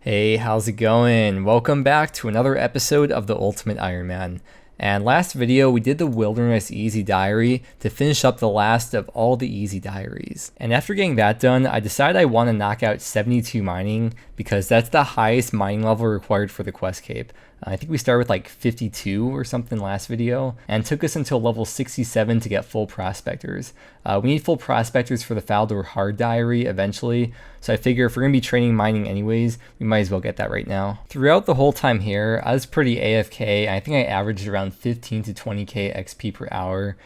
Hey, how's it going? Welcome back to another episode of the Ultimate Ironman. And last video, we did the Wilderness Easy Diary to finish up the last of all the Easy Diaries. And after getting that done, I decided I want to knock out 72 mining because that's the highest mining level required for the quest cape. I think we started with like 52 or something last video, and it took us until level 67 to get full prospectors. We need full prospectors for the Faldor Hard Diary eventually, so I figure if we're going to be training mining anyways, we might as well get that right now. Throughout the whole time here, I was pretty AFK. I think I averaged around 15 to 20k XP per hour.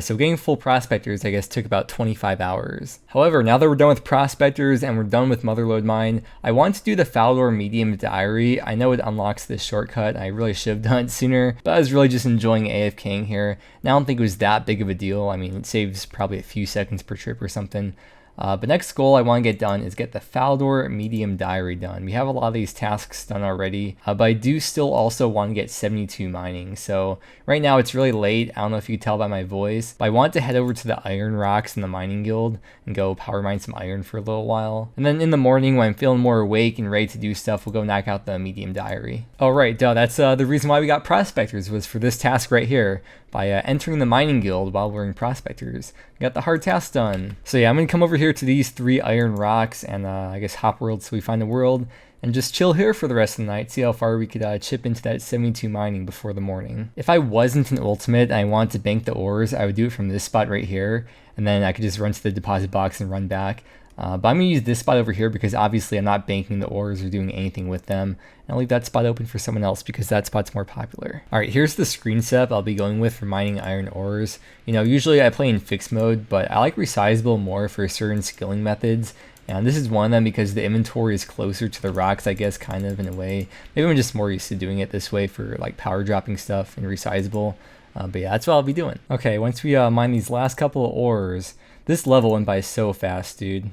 So getting full prospectors, I guess, took about 25 hours. However, now that we're done with prospectors and we're done with Motherlode Mine, I want to do the Faldor Medium Diary. I know it unlocks this shortcut. I really should have done it sooner, but I was really just enjoying AFKing here. And I don't think it was that big of a deal. I mean, it saves probably a few seconds per trip or something. But next goal I want to get done is get the Faldor Medium Diary done. We have a lot of these tasks done already, but I do still also want to get 72 mining. So right now it's really late. I don't know if you can tell by my voice, but I want to head over to the Iron Rocks in the mining guild and go power mine some iron for a little while. And then in the morning when I'm feeling more awake and ready to do stuff, we'll go knock out the Medium Diary. Oh right, duh, that's the reason why we got prospectors, was for this task right here. By entering the mining guild while we're in prospectors. Got the hard task done. So yeah, I'm gonna come over here to these 3 iron rocks and I guess hop world so we find the world and just chill here for the rest of the night, see how far we could chip into that 72 mining before the morning. If I wasn't an ultimate and I wanted to bank the ores, I would do it from this spot right here, and then I could just run to the deposit box and run back. But I'm going to use this spot over here because obviously I'm not banking the ores or doing anything with them. And I'll leave that spot open for someone else because that spot's more popular. Alright, here's the screen setup I'll be going with for mining iron ores. You know, usually I play in fixed mode, but I like resizable more for certain skilling methods. And this is one of them because the inventory is closer to the rocks, I guess, kind of in a way. Maybe I'm just more used to doing it this way for like power dropping stuff and resizable. But yeah, that's what I'll be doing. Okay, once we mine these last couple of ores, this level went by so fast, dude.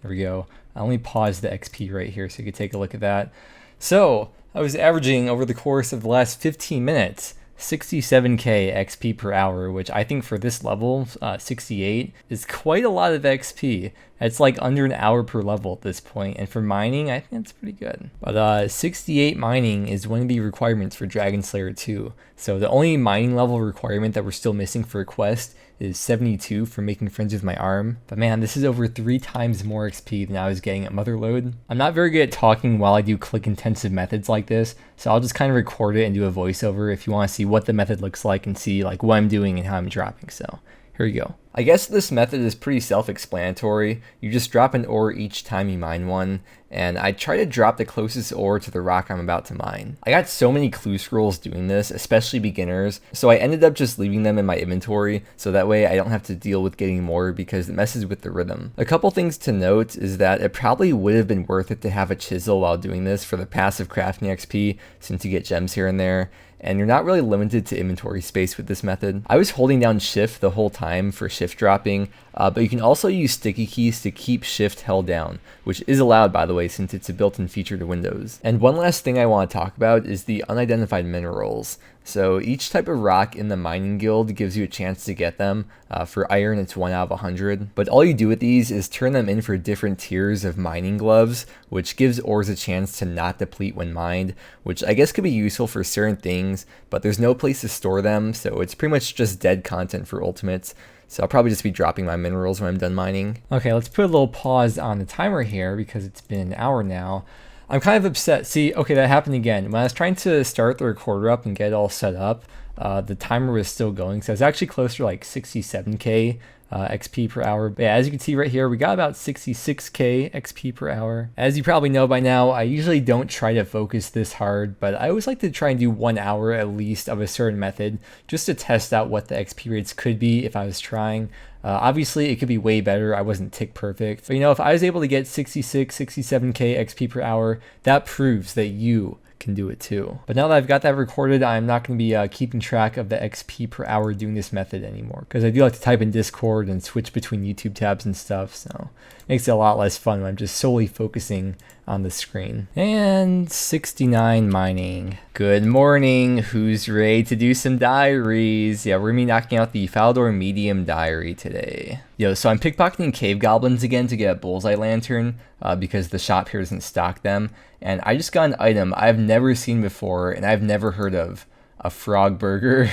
There we go. I only paused the XP right here so you could take a look at that. So I was averaging over the course of the last 15 minutes 67k XP per hour, which I think for this level, 68, is quite a lot of XP. It's like under an hour per level at this point, and for mining, I think that's pretty good. But 68 mining is one of the requirements for Dragon Slayer 2. So the only mining level requirement that we're still missing for a quest is 72 for making friends with my arm. But man, this is over 3 times more XP than I was getting at Motherlode. I'm not very good at talking while I do click intensive methods like this, so I'll just kind of record it and do a voiceover if you want to see what the method looks like and see like what I'm doing and how I'm dropping. So here we go. I guess this method is pretty self-explanatory. You just drop an ore each time you mine one, and I try to drop the closest ore to the rock I'm about to mine. I got so many clue scrolls doing this, especially beginners, so I ended up just leaving them in my inventory, so that way I don't have to deal with getting more because it messes with the rhythm. A couple things to note is that it probably would have been worth it to have a chisel while doing this for the passive crafting XP, since you get gems here and there. And you're not really limited to inventory space with this method. I was holding down shift the whole time for shift dropping, but you can also use sticky keys to keep shift held down, which is allowed by the way since it's a built-in feature to Windows. And one last thing I want to talk about is the Unidentified Minerals. So each type of rock in the mining guild gives you a chance to get them. For iron, it's 1 out of 100. But all you do with these is turn them in for different tiers of mining gloves, which gives ores a chance to not deplete when mined, which I guess could be useful for certain things, but there's no place to store them, so it's pretty much just dead content for ultimates. So I'll probably just be dropping my minerals when I'm done mining. Okay, let's put a little pause on the timer here because it's been an hour now. I'm kind of upset. See, okay, that happened again. When I was trying to start the recorder up and get it all set up, the timer was still going. So I was actually closer to like 67k XP per hour. But yeah, as you can see right here, we got about 66k XP per hour. As you probably know by now, I usually don't try to focus this hard, but I always like to try and do 1 hour at least of a certain method just to test out what the XP rates could be if I was trying. Obviously, it could be way better. I wasn't tick perfect. But you know, if I was able to get 66, 67k XP per hour, that proves that you can do it too. But now that I've got that recorded, I'm not going to be keeping track of the XP per hour doing this method anymore, because I do like to type in Discord and switch between YouTube tabs and stuff, so it makes it a lot less fun when I'm just solely focusing on the screen. And 69 mining. Good morning. Who's ready to do some diaries? Yeah, we're gonna be knocking out the Faldor medium diary today. Yo, so I'm pickpocketing cave goblins again to get a bullseye lantern because the shop here doesn't stock them. And I just got an item I've never seen before and I've never heard of. A frog burger.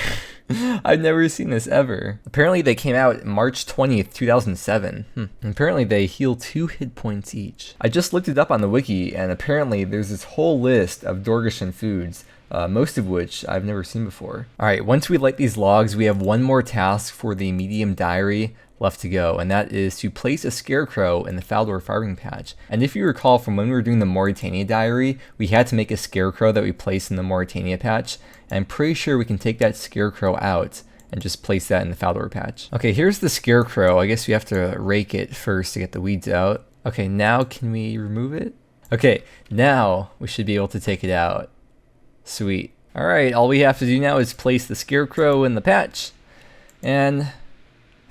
I've never seen this ever. Apparently they came out March 20th, 2007. Apparently they heal 2 hit points each. I just looked it up on the wiki and apparently there's this whole list of Dorgeshan foods, most of which I've never seen before. Alright, once we light these logs, we have one more task for the medium diary left to go, and that is to place a scarecrow in the Faldor farming patch. And if you recall from when we were doing the Mauritania diary, we had to make a scarecrow that we placed in the Mauritania patch, and I'm pretty sure we can take that scarecrow out and just place that in the Faldor patch. Okay, here's the scarecrow. I guess we have to rake it first to get the weeds out. Okay, now can we remove it? Okay, now we should be able to take it out. Sweet. Alright, all we have to do now is place the scarecrow in the patch, and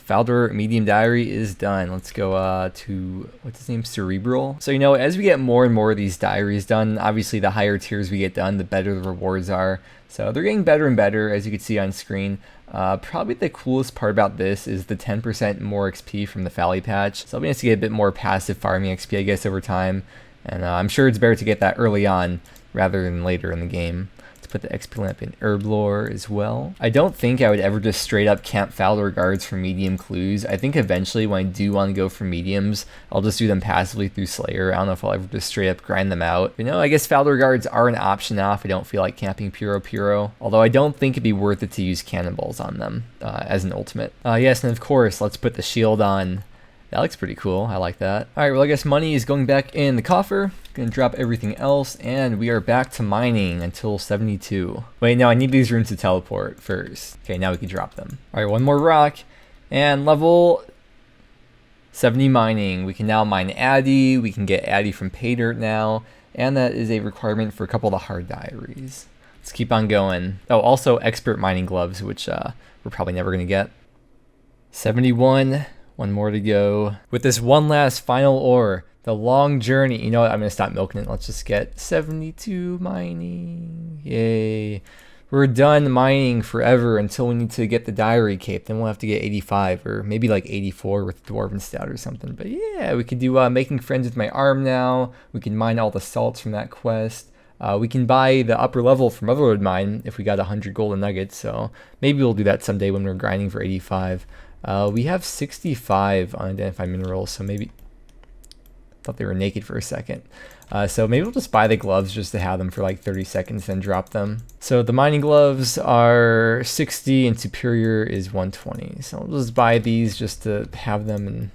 Faldor medium diary is done. Let's go to, what's his name, Cerebral. So, you know, as we get more and more of these diaries done, obviously the higher tiers we get done, the better the rewards are. So they're getting better and better, as you can see on screen. Probably the coolest part about this is the 10% more XP from the Fally patch. So I'll be nice to get a bit more passive farming XP, I guess, over time. And I'm sure it's better to get that early on rather than later in the game. Put the XP lamp in Herblore as well. I don't think I would ever just straight up camp Faldor guards for medium clues. I think eventually when I do want to go for mediums, I'll just do them passively through Slayer. I don't know if I'll ever just straight up grind them out. You know, I guess Faldor guards are an option now if I don't feel like camping Puro. Although I don't think it'd be worth it to use cannonballs on them as an ultimate. Yes, and of course, let's put the shield on. That looks pretty cool. I like that. Alright, well I guess money is going back in the coffer. Gonna drop everything else, and we are back to mining until 72. Wait, no, I need these runes to teleport first. Okay, now we can drop them. Alright, one more rock. And level 70 mining. We can now mine Addy. We can get Addy from pay dirt now. And that is a requirement for a couple of the hard diaries. Let's keep on going. Oh, also expert mining gloves, which we're probably never gonna get. 71. One more to go. With this one last final ore, the long journey. You know what? I'm going to stop milking it. Let's just get 72 mining. Yay. We're done mining forever until we need to get the diary cape. Then we'll have to get 85 or maybe like 84 with Dwarven Stout or something. But yeah, we could do making friends with my arm now. We can mine all the salts from that quest. We can buy the upper level from Motherlode Mine if we got 100 golden nuggets. So maybe we'll do that someday when we're grinding for 85. We have 65 unidentified minerals, so maybe thought they were naked for a second. So maybe we'll just buy the gloves just to have them for like 30 seconds, then drop them. So the mining gloves are 60 and superior is 120. So we'll just buy these just to have them and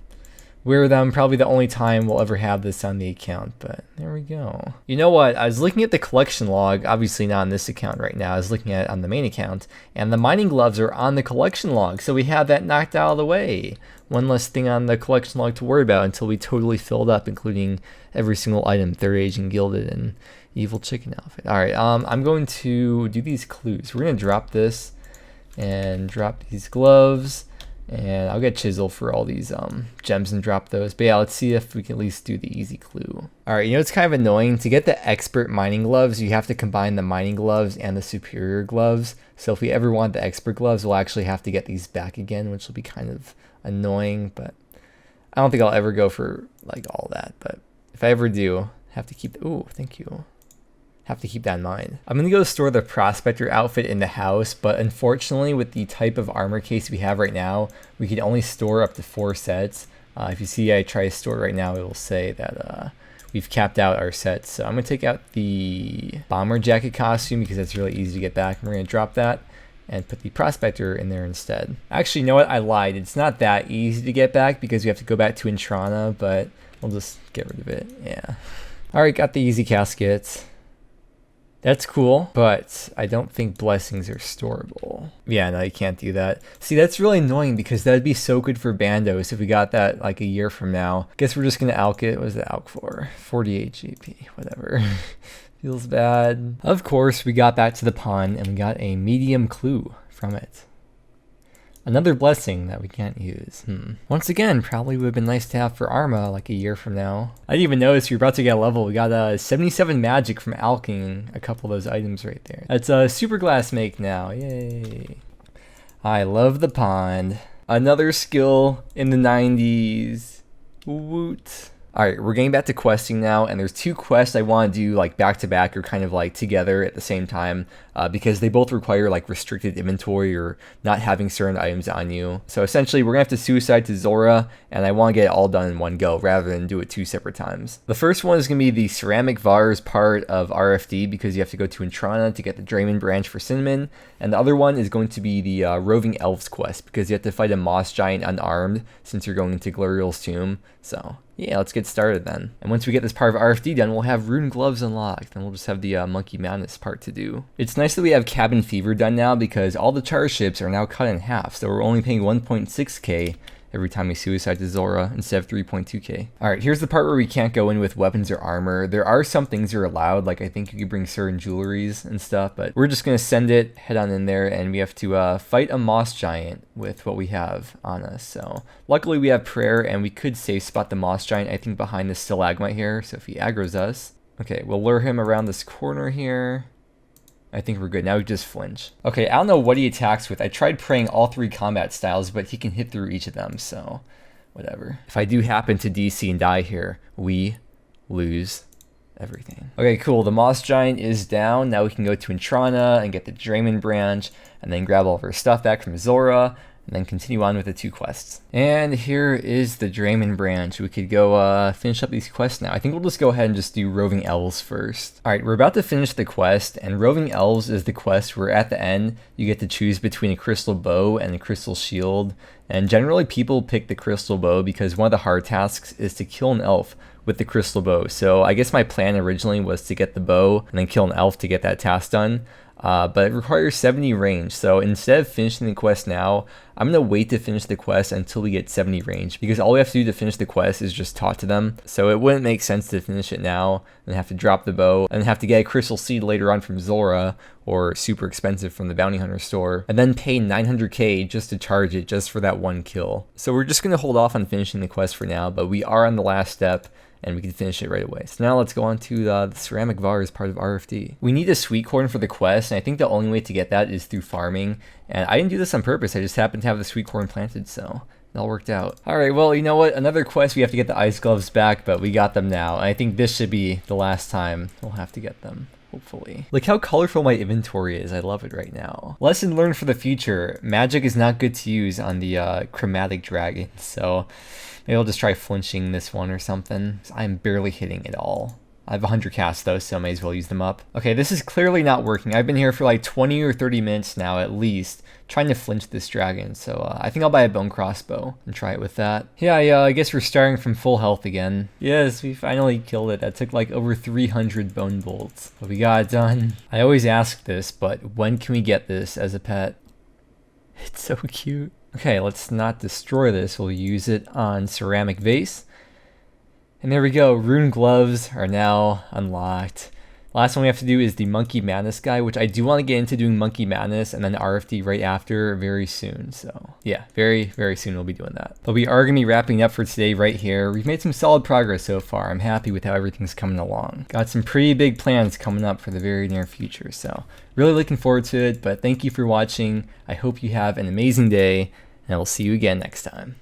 wear them. Probably the only time we'll ever have this on the account, but there we go. You know what? I was looking at the collection log, obviously not on this account right now. I was looking at it on the main account, and the mining gloves are on the collection log, so we have that knocked out of the way. One less thing on the collection log to worry about until we totally filled up, including every single item, Third Age and Gilded and Evil Chicken Outfit. Alright, I'm going to do these clues. We're going to drop this and drop these gloves. And I'll get Chisel for all these gems and drop those. But yeah, let's see if we can at least do the easy clue. Alright, you know it's kind of annoying. To get the expert mining gloves, you have to combine the mining gloves and the superior gloves. So if we ever want the expert gloves, we'll actually have to get these back again, which will be kind of annoying. But I don't think I'll ever go for like all that. But if I ever do, have to keep... Ooh, thank you. Have to keep that in mind. I'm going to go store the Prospector outfit in the house, but unfortunately with the type of armor case we have right now, we can only store up to 4 sets. If you see I try to store right now, it will say that we've capped out our sets. So I'm going to take out the bomber jacket costume because that's really easy to get back. And we're going to drop that and put the Prospector in there instead. Actually, you know what? I lied. It's not that easy to get back because we have to go back to Intrana, but we'll just get rid of it. Yeah. Alright, got the easy casket. That's cool, but I don't think blessings are storable. Yeah, no, you can't do that. See, that's really annoying because that'd be so good for Bandos if we got that like a year from now. Guess we're just gonna alk it. What is the alk for? 48 GP, whatever. Feels bad. Of course, we got back to the pond and we got a medium clue from it. Another blessing that we can't use. Once again, probably would have been nice to have for Arma like a year from now. I didn't even notice you're about to get a level. We got 77 magic from alching a couple of those items right there. That's a super glass make now. Yay. I love the pond. Another skill in the 90s. Woot. Alright, we're getting back to questing now, and there's 2 quests I want to do like back to back or kind of like together at the same time because they both require like restricted inventory or not having certain items on you. So essentially we're gonna have to suicide to Zora, and I want to get it all done in one go rather than do it 2 separate times. The first one is gonna be the ceramic vars part of RFD because you have to go to Intrana to get the Draymond branch for Cinnamon, and the other one is going to be the Roving Elves quest because you have to fight a moss giant unarmed since you're going into Gloriel's tomb. So yeah, let's get started then. And once we get this part of RFD done, we'll have Rune Gloves unlocked, and we'll just have the Monkey Madness part to do. It's nice that we have Cabin Fever done now because all the char ships are now cut in half, so we're only paying 1.6k every time we suicide to Zora instead of 3.2k. Alright, here's the part where we can't go in with weapons or armor. There are some things you're allowed, like I think you could bring certain jewelries and stuff, but we're just gonna send it, head on in there, and we have to fight a moss giant with what we have on us. So luckily we have prayer, and we could safe spot the moss giant, I think behind the stalagmite here, so if he aggroes us. Okay, we'll lure him around this corner here. I think we're good. Now we just flinch. Okay, I don't know what he attacks with. I tried praying all 3 combat styles, but he can hit through each of them, so whatever. If I do happen to DC and die here, we lose everything. Okay, cool. The moss giant is down. Now we can go to Intrana and get the Draymond branch, and then grab all of our stuff back from Zora, and then continue on with the 2 quests. And here is the Draymond branch. We could go finish up these quests now. I think we'll just go ahead and just do Roving Elves first. Alright, we're about to finish the quest, and Roving Elves is the quest where at the end you get to choose between a crystal bow and a crystal shield. And generally people pick the crystal bow because one of the hard tasks is to kill an elf with the crystal bow. So I guess my plan originally was to get the bow and then kill an elf to get that task done. But it requires 70 range, so instead of finishing the quest now, I'm going to wait to finish the quest until we get 70 range, because all we have to do to finish the quest is just talk to them, so it wouldn't make sense to finish it now, and have to drop the bow, and have to get a crystal seed later on from Zora, or super expensive from the bounty hunter store, and then pay 900k just to charge it just for that 1 kill. So we're just going to hold off on finishing the quest for now, but we are on the last step, and we can finish it right away. So now let's go on to the ceramic vars part of RFD. We need a sweet corn for the quest, and I think the only way to get that is through farming. And I didn't do this on purpose, I just happened to have the sweet corn planted, so it all worked out. Alright, well, you know what? Another quest, we have to get the ice gloves back, but we got them now. And I think this should be the last time we'll have to get them. Hopefully. Look how colorful my inventory is. I love it right now. Lesson learned for the future. Magic is not good to use on the chromatic dragon, so maybe I'll just try flinching this one or something. I'm barely hitting it all. I have 100 casts though, so I may as well use them up. Okay, this is clearly not working. I've been here for like 20 or 30 minutes now at least, trying to flinch this dragon. So I think I'll buy a bone crossbow and try it with that. Yeah, I guess we're starting from full health again. Yes, we finally killed it. That took like over 300 bone bolts, but we got it done. I always ask this, but when can we get this as a pet? It's so cute. Okay, let's not destroy this. We'll use it on ceramic vase. And there we go. Rune gloves are now unlocked. Last one we have to do is the Monkey Madness guy, which I do want to get into doing Monkey Madness and then RFD right after very soon. So yeah, very, very soon we'll be doing that. But we are going to be wrapping up for today right here. We've made some solid progress so far. I'm happy with how everything's coming along. Got some pretty big plans coming up for the very near future. So really looking forward to it. But thank you for watching. I hope you have an amazing day, and I will see you again next time.